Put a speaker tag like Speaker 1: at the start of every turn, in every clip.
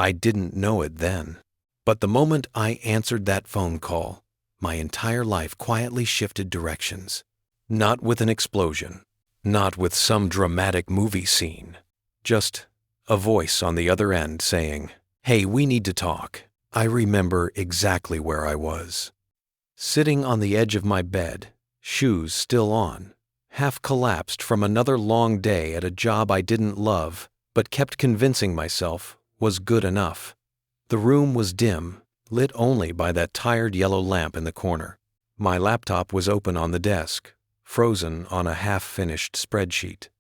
Speaker 1: I didn't know it then. But the moment I answered that phone call, my entire life quietly shifted directions. Not with an explosion, not with some dramatic movie scene, just a voice on the other end saying, "Hey, we need to talk." I remember exactly where I was. Sitting on the edge of my bed, shoes still on, half collapsed from another long day at a job I didn't love, but kept convincing myself was good enough. The room was dim, lit only by that tired yellow lamp in the corner. My laptop was open on the desk, frozen on a half-finished spreadsheet.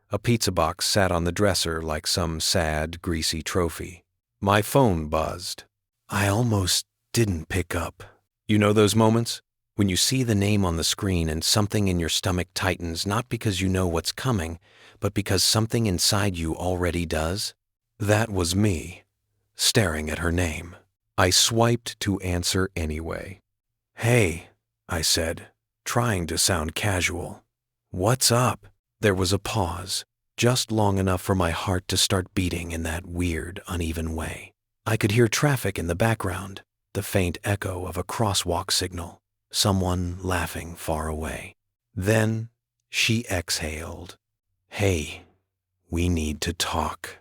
Speaker 1: A pizza box sat on the dresser like some sad, greasy trophy. My phone buzzed. I almost didn't pick up. You know those moments? When you see the name on the screen and something in your stomach tightens, not because you know what's coming, but because something inside you already does? That was me, staring at her name. I swiped to answer anyway. "Hey," I said, trying to sound casual. "What's up?" There was a pause, just long enough for my heart to start beating in that weird, uneven way. I could hear traffic in the background, the faint echo of a crosswalk signal, someone laughing far away. Then she exhaled. "Hey, we need to talk."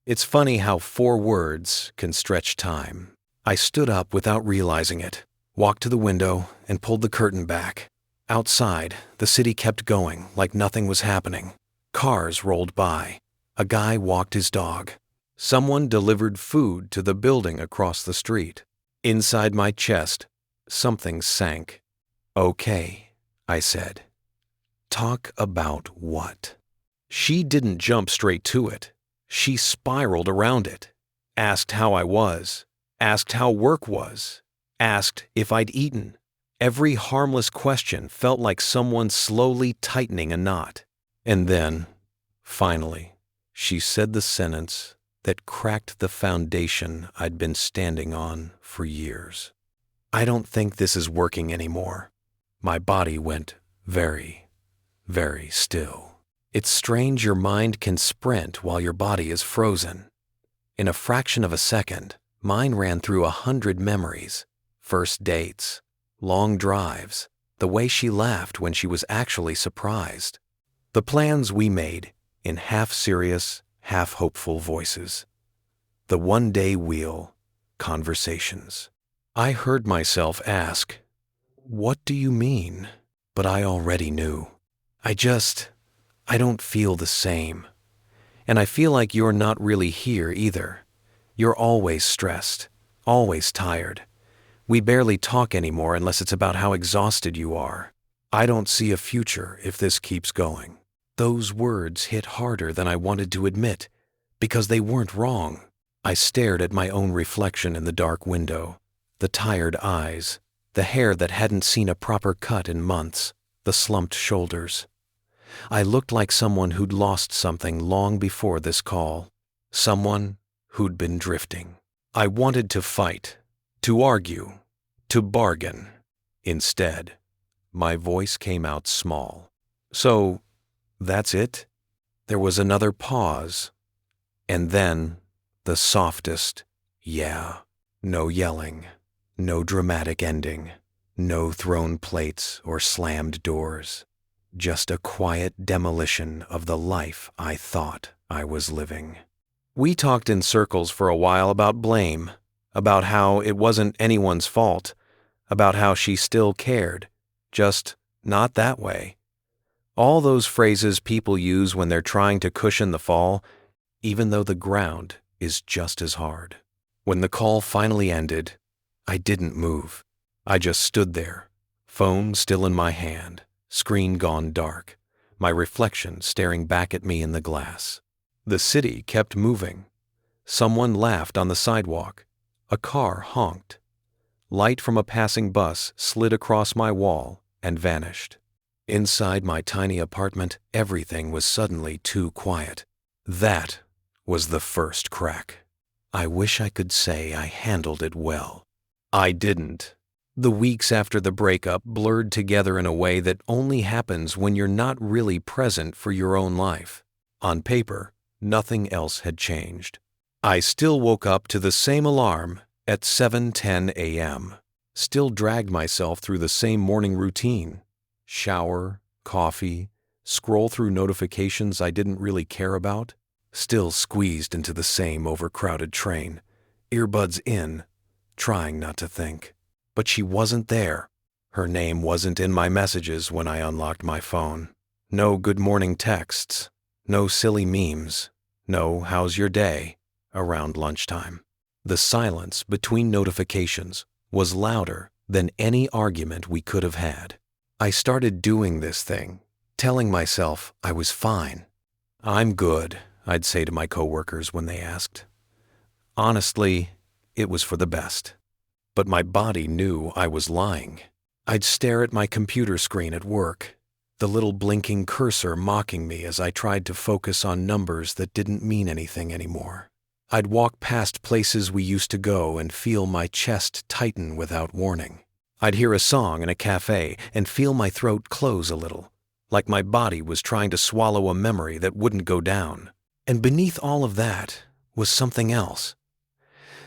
Speaker 1: It's funny how 4 words can stretch time. I stood up without realizing it, walked to the window, and pulled the curtain back. Outside, the city kept going like nothing was happening. Cars rolled by. A guy walked his dog. Someone delivered food to the building across the street. Inside my chest, something sank. "Okay," I said. "Talk about what?" She didn't jump straight to it. She spiraled around it. Asked how I was. Asked how work was. Asked if I'd eaten. Every harmless question felt like someone slowly tightening a knot. And then, finally, she said the sentence that cracked the foundation I'd been standing on for years. "I don't think this is working anymore." My body went very, very still. It's strange your mind can sprint while your body is frozen. In a fraction of a second, mine ran through 100 memories, first dates, long drives, the way she laughed when she was actually surprised, the plans we made in half-serious, half-hopeful voices, the one-day wheel conversations. I heard myself ask, "What do you mean?" But I already knew. I don't feel the same. And I feel like you're not really here either. You're always stressed, always tired. We barely talk anymore unless it's about how exhausted you are. I don't see a future if this keeps going. Those words hit harder than I wanted to admit, because they weren't wrong. I stared at my own reflection in the dark window, the tired eyes, the hair that hadn't seen a proper cut in months, the slumped shoulders. I looked like someone who'd lost something long before this call, someone who'd been drifting. I wanted to fight, to argue, to bargain. Instead, my voice came out small. "So, that's it?" There was another pause, and then the softest, "Yeah." No yelling, no dramatic ending, no thrown plates or slammed doors. Just a quiet demolition of the life I thought I was living. We talked in circles for a while about blame, about how it wasn't anyone's fault, about how she still cared, just not that way. All those phrases people use when they're trying to cushion the fall, even though the ground is just as hard. When the call finally ended, I didn't move. I just stood there, phone still in my hand, screen gone dark, my reflection staring back at me in the glass. The city kept moving. Someone laughed on the sidewalk. A car honked. Light from a passing bus slid across my wall and vanished. Inside my tiny apartment, everything was suddenly too quiet. That was the first crack. I wish I could say I handled it well. I didn't. The weeks after the breakup blurred together in a way that only happens when you're not really present for your own life. On paper, nothing else had changed. I still woke up to the same alarm at 7:10 a.m., still dragged myself through the same morning routine. Shower, coffee, scroll through notifications I didn't really care about, still squeezed into the same overcrowded train, earbuds in, trying not to think. But she wasn't there. Her name wasn't in my messages when I unlocked my phone. No good morning texts, no silly memes, no how's your day around lunchtime. The silence between notifications was louder than any argument we could have had. I started doing this thing, telling myself I was fine. I'm good, I'd say to my coworkers when they asked. Honestly, it was for the best. But my body knew I was lying. I'd stare at my computer screen at work, the little blinking cursor mocking me as I tried to focus on numbers that didn't mean anything anymore. I'd walk past places we used to go and feel my chest tighten without warning. I'd hear a song in a cafe and feel my throat close a little, like my body was trying to swallow a memory that wouldn't go down. And beneath all of that was something else.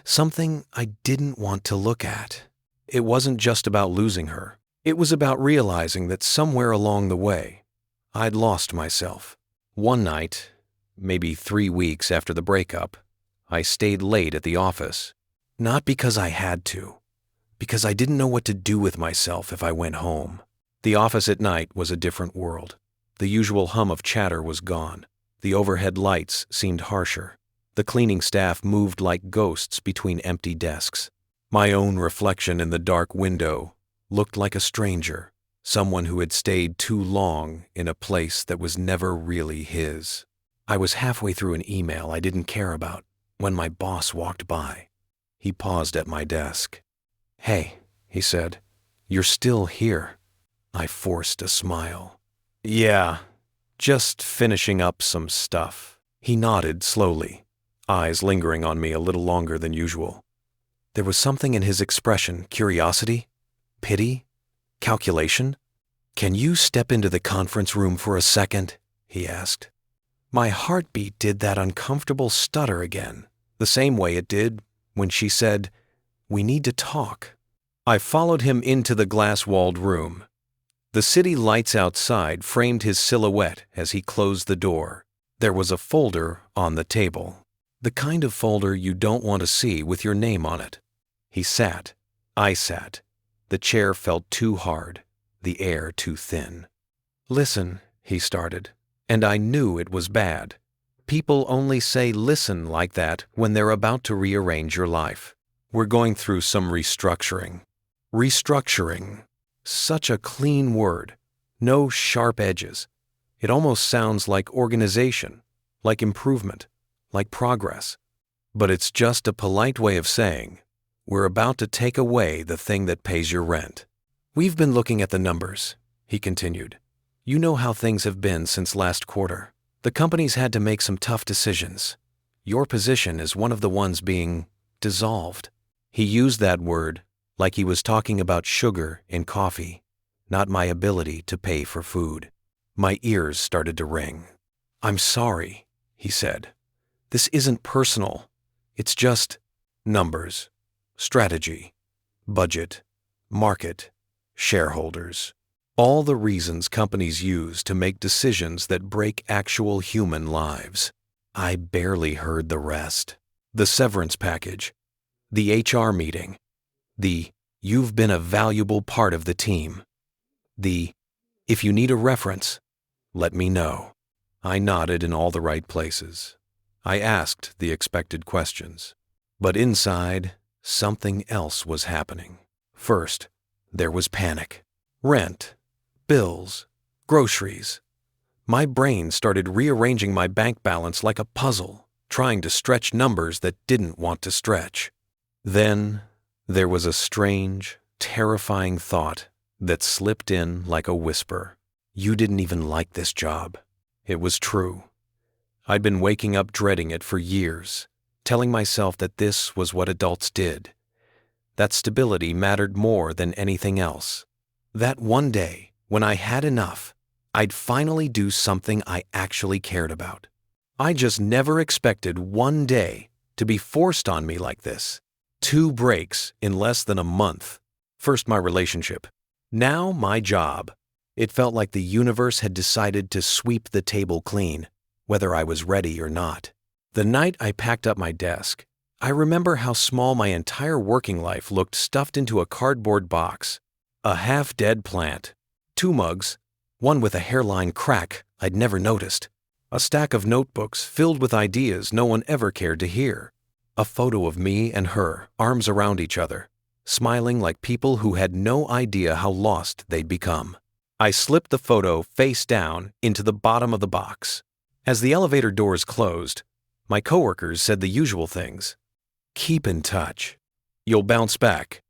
Speaker 1: Something I didn't want to look at. It wasn't just about losing her. It was about realizing that somewhere along the way, I'd lost myself. One night, maybe 3 weeks after the breakup, I stayed late at the office. Not because I had to, because I didn't know what to do with myself if I went home. The office at night was a different world. The usual hum of chatter was gone. The overhead lights seemed harsher. The cleaning staff moved like ghosts between empty desks. My own reflection in the dark window looked like a stranger, someone who had stayed too long in a place that was never really his. I was halfway through an email I didn't care about when my boss walked by. He paused at my desk. "Hey," he said, "you're still here." I forced a smile. "Yeah, just finishing up some stuff." He nodded slowly, eyes lingering on me a little longer than usual. There was something in his expression, curiosity, pity, calculation. "Can you step into the conference room for a second?" he asked. My heartbeat did that uncomfortable stutter again, the same way it did when she said, "We need to talk." I followed him into the glass-walled room. The city lights outside framed his silhouette as he closed the door. There was a folder on the table, the kind of folder you don't want to see with your name on it. He sat. I sat. The chair felt too hard, the air too thin. "Listen," he started, and I knew it was bad. People only say listen like that when they're about to rearrange your life. "We're going through some restructuring." Restructuring. Such a clean word. No sharp edges. It almost sounds like organization, like improvement, like progress. But it's just a polite way of saying, we're about to take away the thing that pays your rent. "We've been looking at the numbers," he continued. "You know how things have been since last quarter. The company's had to make some tough decisions. Your position is one of the ones being dissolved." He used that word like he was talking about sugar in coffee, not my ability to pay for food. My ears started to ring. "I'm sorry," he said. "This isn't personal. It's just numbers, strategy, budget, market, shareholders. All the reasons companies use to make decisions that break actual human lives." I barely heard the rest. The severance package, the HR meeting, the "you've been a valuable part of the team," the "if you need a reference, let me know." I nodded in all the right places. I asked the expected questions. But inside, something else was happening. First, there was panic. Rent, bills, groceries. My brain started rearranging my bank balance like a puzzle, trying to stretch numbers that didn't want to stretch. Then there was a strange, terrifying thought that slipped in like a whisper. "You didn't even like this job." It was true. I'd been waking up dreading it for years, telling myself that this was what adults did, that stability mattered more than anything else. That one day, when I had enough, I'd finally do something I actually cared about. I just never expected one day to be forced on me like this. 2 breaks in less than a month. First my relationship, now my job. It felt like the universe had decided to sweep the table clean, whether I was ready or not. The night I packed up my desk, I remember how small my entire working life looked stuffed into a cardboard box. A half-dead plant, 2 mugs, one with a hairline crack I'd never noticed, a stack of notebooks filled with ideas no one ever cared to hear, a photo of me and her, arms around each other, smiling like people who had no idea how lost they'd become. I slipped the photo face down into the bottom of the box. As the elevator doors closed, my coworkers said the usual things. Keep in touch. You'll bounce back.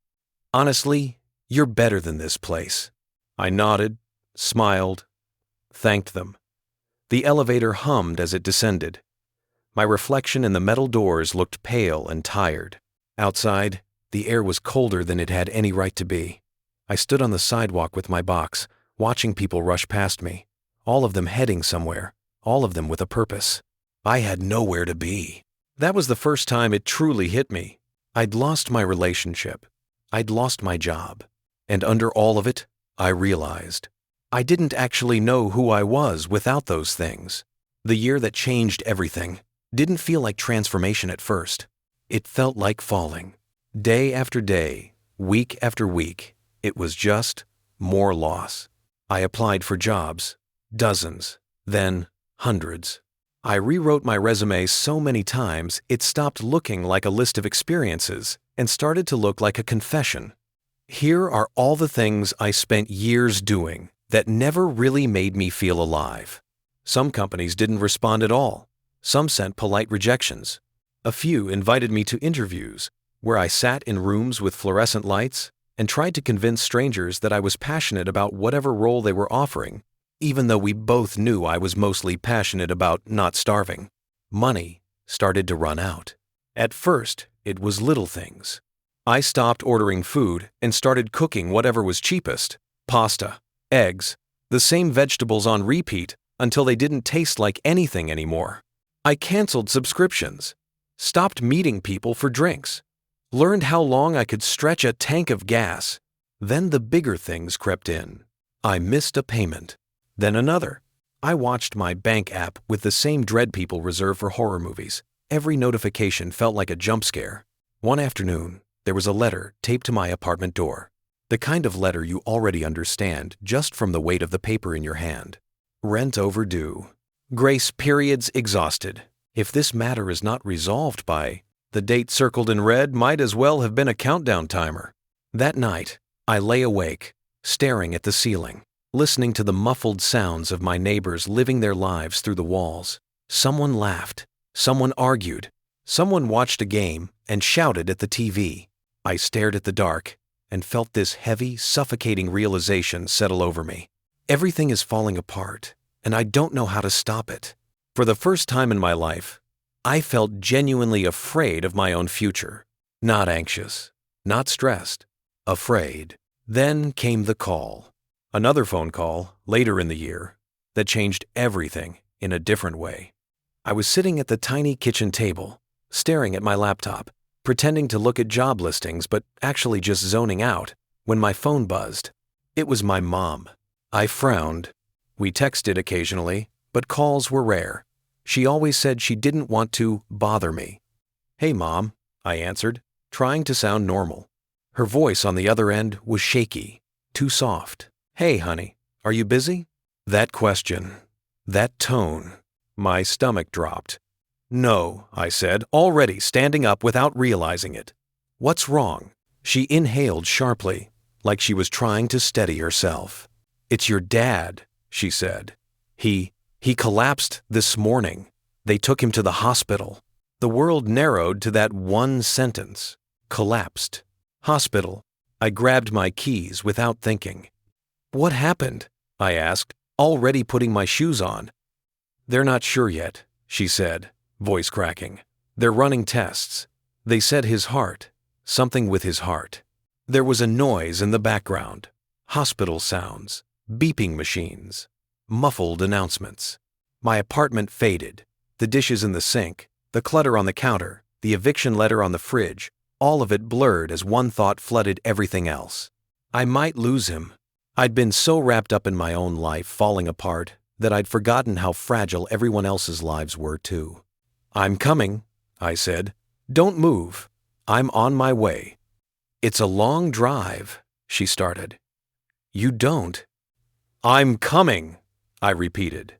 Speaker 1: Honestly, you're better than this place. I nodded, smiled, thanked them. The elevator hummed as it descended. My reflection in the metal doors looked pale and tired. Outside, the air was colder than it had any right to be. I stood on the sidewalk with my box, watching people rush past me, all of them heading somewhere, all of them with a purpose. I had nowhere to be. That was the first time it truly hit me. I'd lost my relationship. I'd lost my job. And under all of it, I realized I didn't actually know who I was without those things. The year that changed everything didn't feel like transformation at first. It felt like falling. Day after day, week after week, it was just more loss. I applied for jobs, dozens, then hundreds. I rewrote my resume so many times it stopped looking like a list of experiences and started to look like a confession. Here are all the things I spent years doing that never really made me feel alive. Some companies didn't respond at all. Some sent polite rejections. A few invited me to interviews where I sat in rooms with fluorescent lights and tried to convince strangers that I was passionate about whatever role they were offering, even though we both knew I was mostly passionate about not starving. Money started to run out. At first, it was little things. I stopped ordering food and started cooking whatever was cheapest: pasta, eggs, the same vegetables on repeat until they didn't taste like anything anymore. I canceled subscriptions, stopped meeting people for drinks, learned how long I could stretch a tank of gas. Then the bigger things crept in. I missed a payment, then another. I watched my bank app with the same dread people reserve for horror movies. Every notification felt like a jump scare. One afternoon, there was a letter taped to my apartment door. The kind of letter you already understand just from the weight of the paper in your hand. Rent overdue. Grace periods exhausted. If this matter is not resolved by... The date circled in red might as well have been a countdown timer. That night, I lay awake, staring at the ceiling, listening to the muffled sounds of my neighbors living their lives through the walls. Someone laughed. Someone argued. Someone watched a game and shouted at the TV. I stared at the dark and felt this heavy, suffocating realization settle over me. Everything is falling apart, and I don't know how to stop it. For the first time in my life, I felt genuinely afraid of my own future. Not anxious, not stressed, afraid. Then came the call. Another phone call, later in the year, that changed everything in a different way. I was sitting at the tiny kitchen table, staring at my laptop, pretending to look at job listings but actually just zoning out, when my phone buzzed. It was my mom. I frowned. We texted occasionally, but calls were rare. She always said she didn't want to bother me. "Hey, Mom," I answered, trying to sound normal. Her voice on the other end was shaky, too soft. "Hey, honey, are you busy?" That question, that tone, my stomach dropped. "No," I said, already standing up without realizing it. "What's wrong?" She inhaled sharply, like she was trying to steady herself. "It's your dad," she said. He collapsed this morning. They took him to the hospital." The world narrowed to that one sentence. Collapsed. Hospital. I grabbed my keys without thinking. "What happened?" I asked, already putting my shoes on. "They're not sure yet," she said, voice cracking. "They're running tests. They said his heart. Something with his heart." There was a noise in the background. Hospital sounds. Beeping machines. Muffled announcements. My apartment faded. The dishes in the sink, the clutter on the counter, the eviction letter on the fridge, all of it blurred as one thought flooded everything else. I might lose him. I'd been so wrapped up in my own life falling apart that I'd forgotten how fragile everyone else's lives were too. "I'm coming," I said. "Don't move. I'm on my way." "It's a long drive," she started. "You don't." "I'm coming," I repeated.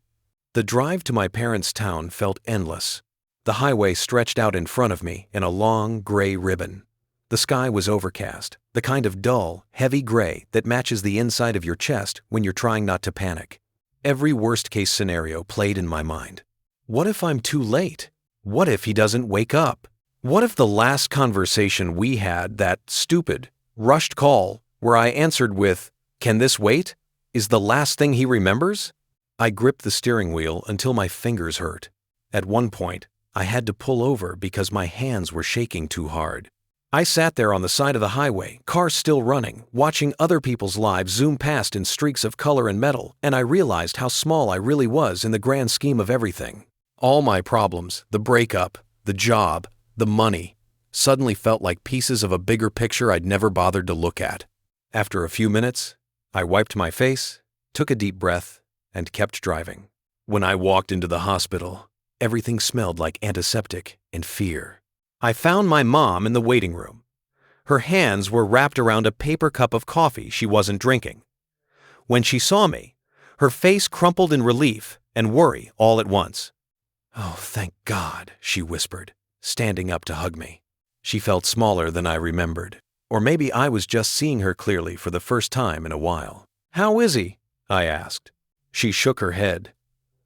Speaker 1: The drive to my parents' town felt endless. The highway stretched out in front of me in a long, gray ribbon. The sky was overcast, the kind of dull, heavy gray that matches the inside of your chest when you're trying not to panic. Every worst-case scenario played in my mind. What if I'm too late? What if he doesn't wake up? What if the last conversation we had, that stupid, rushed call where I answered with, "Can this wait?" is the last thing he remembers? I gripped the steering wheel until my fingers hurt. At one point, I had to pull over because my hands were shaking too hard. I sat there on the side of the highway, car still running, watching other people's lives zoom past in streaks of color and metal, and I realized how small I really was in the grand scheme of everything. All my problems, the breakup, the job, the money, suddenly felt like pieces of a bigger picture I'd never bothered to look at. After a few minutes, I wiped my face, took a deep breath, and kept driving. When I walked into the hospital, everything smelled like antiseptic and fear. I found my mom in the waiting room. Her hands were wrapped around a paper cup of coffee she wasn't drinking. When she saw me, her face crumpled in relief and worry all at once. "Oh, thank God," she whispered, standing up to hug me. She felt smaller than I remembered, or maybe I was just seeing her clearly for the first time in a while. "How is he?" I asked. She shook her head.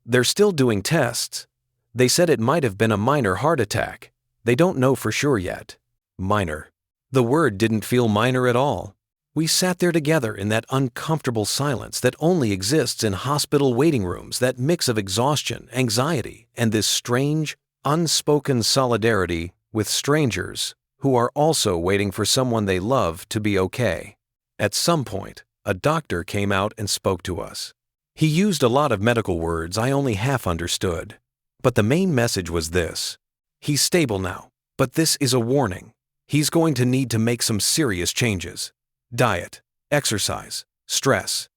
Speaker 1: "They're still doing tests. They said it might have been a minor heart attack. They don't know for sure yet." Minor. The word didn't feel minor at all. We sat there together in that uncomfortable silence that only exists in hospital waiting rooms, that mix of exhaustion, anxiety, and this strange, unspoken solidarity with strangers who are also waiting for someone they love to be okay. At some point, a doctor came out and spoke to us. He used a lot of medical words I only half understood, but the main message was this: he's stable now, but this is a warning. He's going to need to make some serious changes. Diet, exercise, stress.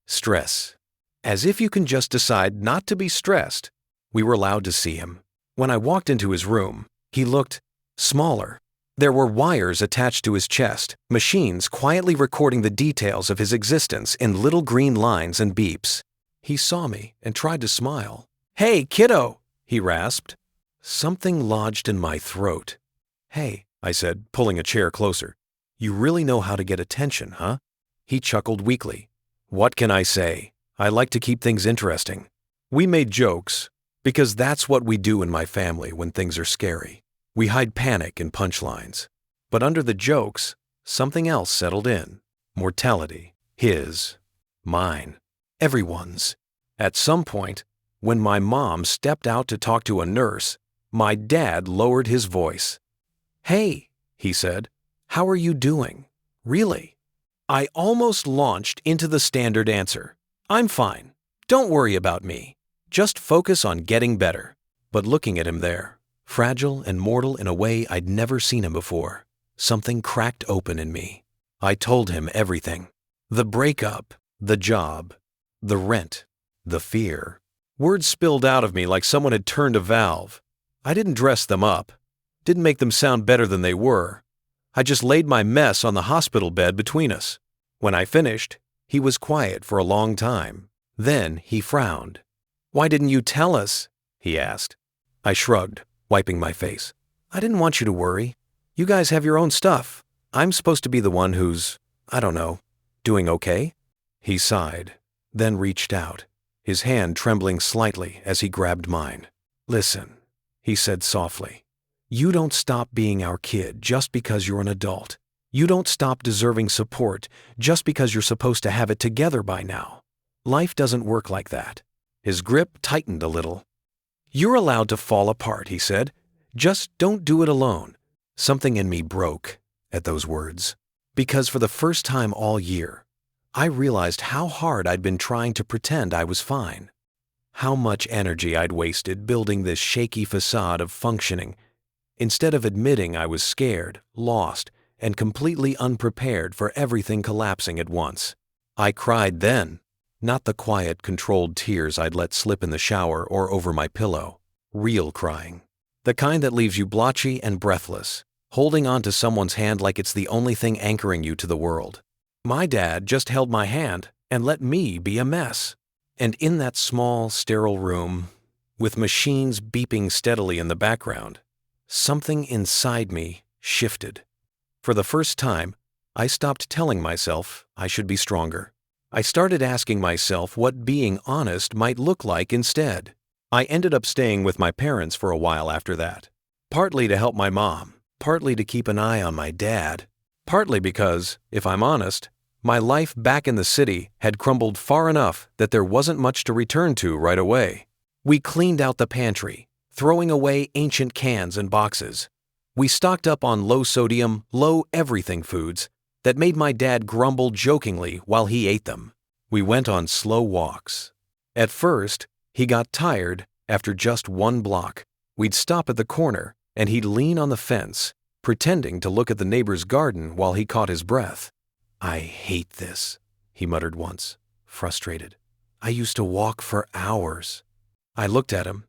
Speaker 1: Stress. As if you can just decide not to be stressed. We were allowed to see him. When I walked into his room, he looked smaller. There were wires attached to his chest, machines quietly recording the details of his existence in little green lines and beeps. He saw me and tried to smile. "Hey, kiddo," he rasped. Something lodged in my throat. "Hey," I said, pulling a chair closer. "You really know how to get attention, huh?" He chuckled weakly. "What can I say? I like to keep things interesting." We made jokes, because that's what we do in my family when things are scary. We hide panic in punchlines. But under the jokes, something else settled in. Mortality. His. Mine. Everyone's. At some point, when my mom stepped out to talk to a nurse, my dad lowered his voice. "Hey," he said, "how are you doing? Really?" I almost launched into the standard answer. "I'm fine. Don't worry about me. Just focus on getting better." But looking at him there, fragile and mortal in a way I'd never seen him before, something cracked open in me. I told him everything. The breakup, the job, the rent, the fear. Words spilled out of me like someone had turned a valve. I didn't dress them up, didn't make them sound better than they were. I just laid my mess on the hospital bed between us. When I finished, he was quiet for a long time. Then he frowned. "Why didn't you tell us?" he asked. I shrugged, wiping my face. "I didn't want you to worry. You guys have your own stuff. I'm supposed to be the one who's, I don't know, doing okay?" He sighed, then reached out, his hand trembling slightly as he grabbed mine. "Listen," he said softly. "You don't stop being our kid just because you're an adult. You don't stop deserving support just because you're supposed to have it together by now. Life doesn't work like that." His grip tightened a little. "You're allowed to fall apart," he said. "Just don't do it alone." Something in me broke at those words, because for the first time all year, I realized how hard I'd been trying to pretend I was fine. How much energy I'd wasted building this shaky facade of functioning, instead of admitting I was scared, lost, and completely unprepared for everything collapsing at once. I cried then, not the quiet, controlled tears I'd let slip in the shower or over my pillow. Real crying. The kind that leaves you blotchy and breathless, holding on to someone's hand like it's the only thing anchoring you to the world. My dad just held my hand and let me be a mess. And in that small, sterile room, with machines beeping steadily in the background, something inside me shifted. For the first time, I stopped telling myself I should be stronger. I started asking myself what being honest might look like instead. I ended up staying with my parents for a while after that, partly to help my mom, partly to keep an eye on my dad, partly because, if I'm honest, my life back in the city had crumbled far enough that there wasn't much to return to right away. We cleaned out the pantry, throwing away ancient cans and boxes. We stocked up on low-sodium, low-everything foods that made my dad grumble jokingly while he ate them. We went on slow walks. At first, he got tired after just one block. We'd stop at the corner, and he'd lean on the fence, pretending to look at the neighbor's garden while he caught his breath. "I hate this," he muttered once, frustrated. "I used to walk for hours." I looked at him.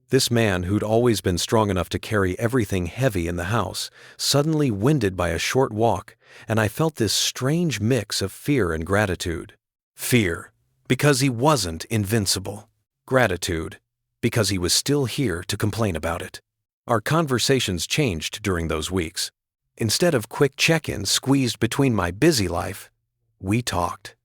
Speaker 1: This man who'd always been strong enough to carry everything heavy in the house, suddenly winded by a short walk, and I felt this strange mix of fear and gratitude. Fear, because he wasn't invincible. Gratitude, because he was still here to complain about it. Our conversations changed during those weeks. Instead of quick check-ins squeezed between my busy life, we talked.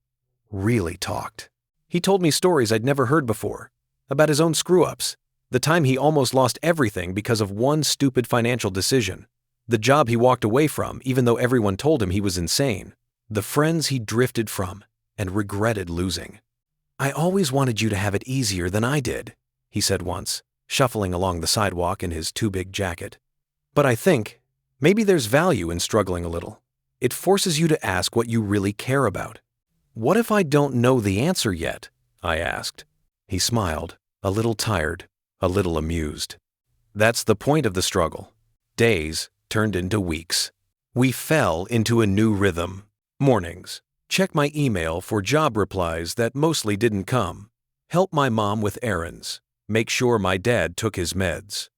Speaker 1: Really talked. He told me stories I'd never heard before, about his own screw-ups, the time he almost lost everything because of one stupid financial decision, the job he walked away from even though everyone told him he was insane, the friends he drifted from and regretted losing. "I always wanted you to have it easier than I did," he said once, shuffling along the sidewalk in his too-big jacket. "But I think maybe there's value in struggling a little. It forces you to ask what you really care about." "What if I don't know the answer yet?" I asked. He smiled, a little tired, a little amused. That's the point of the struggle. Days turned into weeks. We fell into a new rhythm. Mornings, check my email for job replies that mostly didn't come. Help my mom with errands. Make sure my dad took his meds.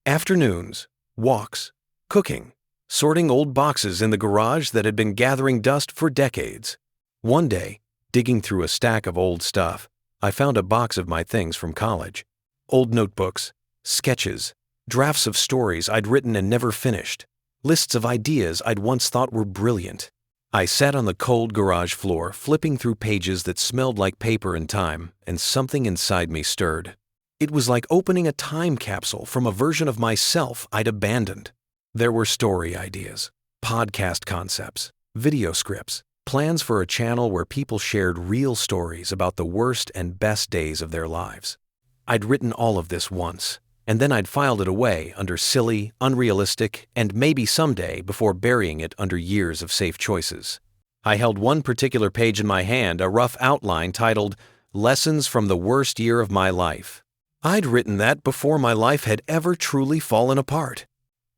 Speaker 1: Afternoons, walks, cooking, sorting old boxes in the garage that had been gathering dust for decades. One day, digging through a stack of old stuff, I found a box of my things from college. Old notebooks, sketches, drafts of stories I'd written and never finished, lists of ideas I'd once thought were brilliant. I sat on the cold garage floor, flipping through pages that smelled like paper and time, and something inside me stirred. It was like opening a time capsule from a version of myself I'd abandoned. There were story ideas, podcast concepts, video scripts, plans for a channel where people shared real stories about the worst and best days of their lives. I'd written all of this once, and then I'd filed it away under silly, unrealistic, and maybe someday before burying it under years of safe choices. I held one particular page in my hand, a rough outline titled, "Lessons from the Worst Year of My Life." I'd written that before my life had ever truly fallen apart.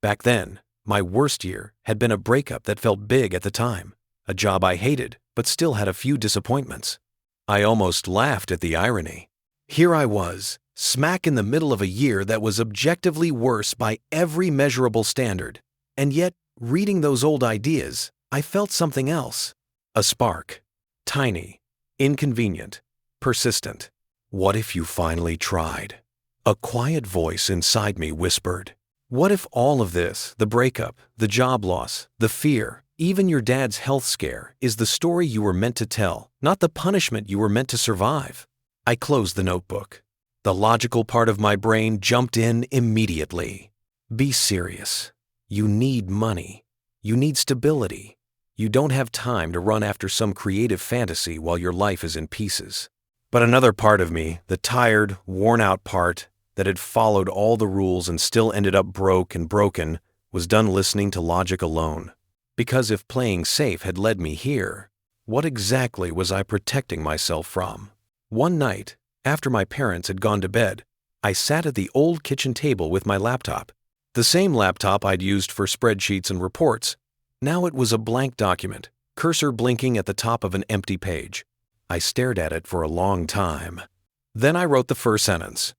Speaker 1: Back then, my worst year had been a breakup that felt big at the time, a job I hated but still had a few disappointments. I almost laughed at the irony. Here I was, smack in the middle of a year that was objectively worse by every measurable standard, and yet, reading those old ideas, I felt something else. A spark. Tiny, inconvenient, persistent. What if you finally tried? A quiet voice inside me whispered. What if all of this, the breakup, the job loss, the fear, even your dad's health scare, is the story you were meant to tell, not the punishment you were meant to survive? I closed the notebook. The logical part of my brain jumped in immediately. Be serious. You need money. You need stability. You don't have time to run after some creative fantasy while your life is in pieces. But another part of me, the tired, worn-out part that had followed all the rules and still ended up broke and broken, was done listening to logic alone. Because if playing safe had led me here, what exactly was I protecting myself from? One night, after my parents had gone to bed, I sat at the old kitchen table with my laptop. The same laptop I'd used for spreadsheets and reports. Now it was a blank document, cursor blinking at the top of an empty page. I stared at it for a long time. Then I wrote the first sentence.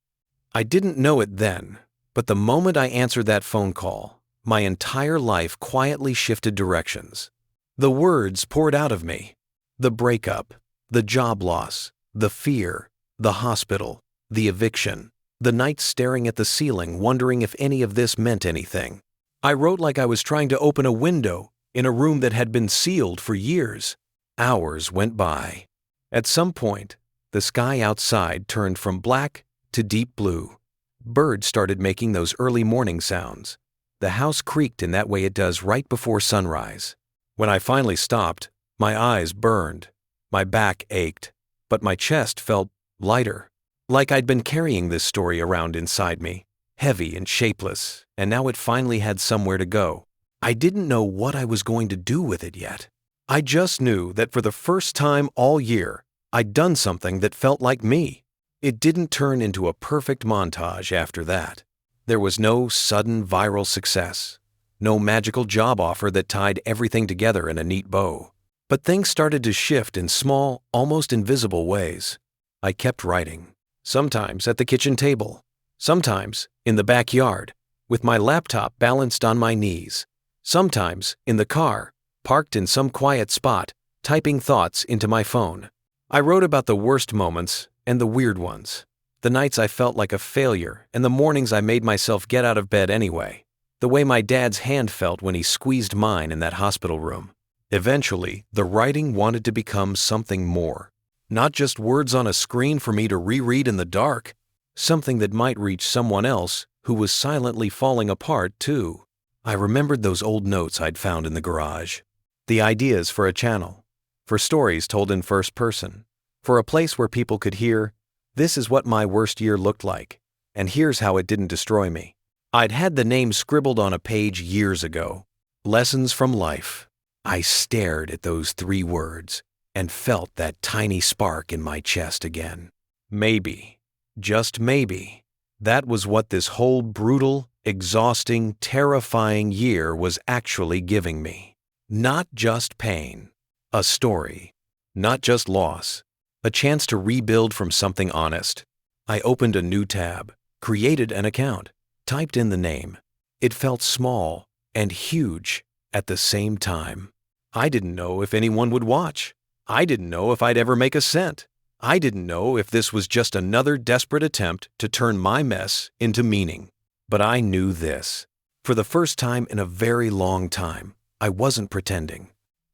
Speaker 1: I didn't know it then, but the moment I answered that phone call, my entire life quietly shifted directions. The words poured out of me. The breakup, the job loss, the fear, the hospital, the eviction, the nights staring at the ceiling wondering if any of this meant anything. I wrote like I was trying to open a window in a room that had been sealed for years. Hours went by. At some point, the sky outside turned from black to deep blue. Birds started making those early morning sounds. The house creaked in that way it does right before sunrise. When I finally stopped, my eyes burned. My back ached, but my chest felt lighter. Like I'd been carrying this story around inside me, heavy and shapeless, and now it finally had somewhere to go. I didn't know what I was going to do with it yet. I just knew that for the first time all year, I'd done something that felt like me. It didn't turn into a perfect montage after that. There was no sudden viral success, no magical job offer that tied everything together in a neat bow. But things started to shift in small, almost invisible ways. I kept writing, sometimes at the kitchen table, sometimes in the backyard, with my laptop balanced on my knees, sometimes in the car, parked in some quiet spot, typing thoughts into my phone. I wrote about the worst moments and the weird ones, the nights I felt like a failure and the mornings I made myself get out of bed anyway, the way my dad's hand felt when he squeezed mine in that hospital room. Eventually, the writing wanted to become something more, not just words on a screen for me to reread in the dark, something that might reach someone else who was silently falling apart too. I remembered those old notes I'd found in the garage, the ideas for a channel, for stories told in first person, for a place where people could hear, this is what my worst year looked like, and here's how it didn't destroy me. I'd had the name scribbled on a page years ago, Lessons from Life. I stared at those 3 words and felt that tiny spark in my chest again. Maybe, just maybe, that was what this whole brutal, exhausting, terrifying year was actually giving me. Not just pain, a story, not just loss, a chance to rebuild from something honest. I opened a new tab, created an account, typed in the name. It felt small and huge at the same time. I didn't know if anyone would watch. I didn't know if I'd ever make a cent. I didn't know if this was just another desperate attempt to turn my mess into meaning. But I knew this. For the first time in a very long time, I wasn't pretending.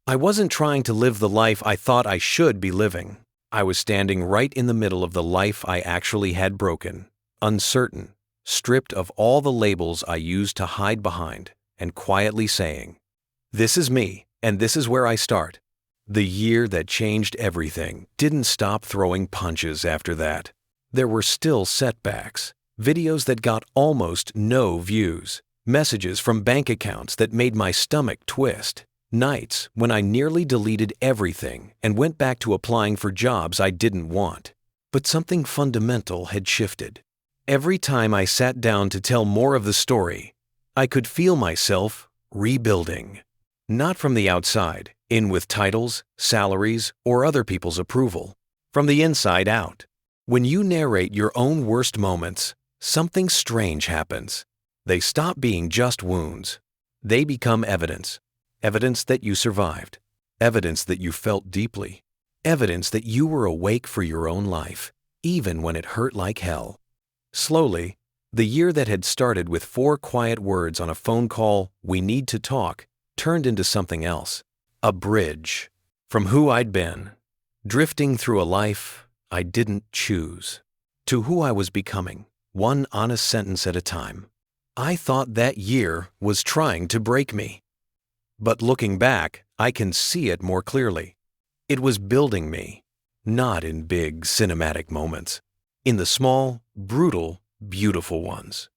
Speaker 1: I wasn't trying to live the life I thought I should be living. I was standing right in the middle of the life I actually had broken, uncertain, stripped of all the labels I used to hide behind, and quietly saying, this is me, and this is where I start. The year that changed everything didn't stop throwing punches after that. There were still setbacks, videos that got almost no views, messages from bank accounts that made my stomach twist, nights when I nearly deleted everything and went back to applying for jobs I didn't want. But something fundamental had shifted. Every time I sat down to tell more of the story, I could feel myself rebuilding. Not from the outside, in with titles, salaries, or other people's approval. From the inside out. When you narrate your own worst moments, something strange happens. They stop being just wounds. They become evidence. Evidence that you survived. Evidence that you felt deeply. Evidence that you were awake for your own life, even when it hurt like hell. Slowly, the year that had started with 4 quiet words on a phone call, "We need to talk," turned into something else. A bridge from who I'd been, drifting through a life I didn't choose, to who I was becoming, one honest sentence at a time. I thought that year was trying to break me. But looking back, I can see it more clearly. It was building me, not in big cinematic moments, in the small, brutal, beautiful ones.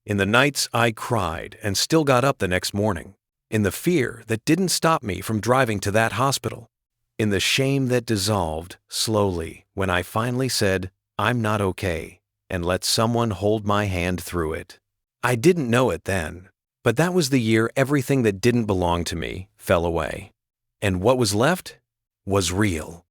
Speaker 1: In the nights I cried and still got up the next morning. In the fear that didn't stop me from driving to that hospital. In the shame that dissolved slowly when I finally said, "I'm not okay," and let someone hold my hand through it. I didn't know it then, but that was the year everything that didn't belong to me fell away. And what was left was real.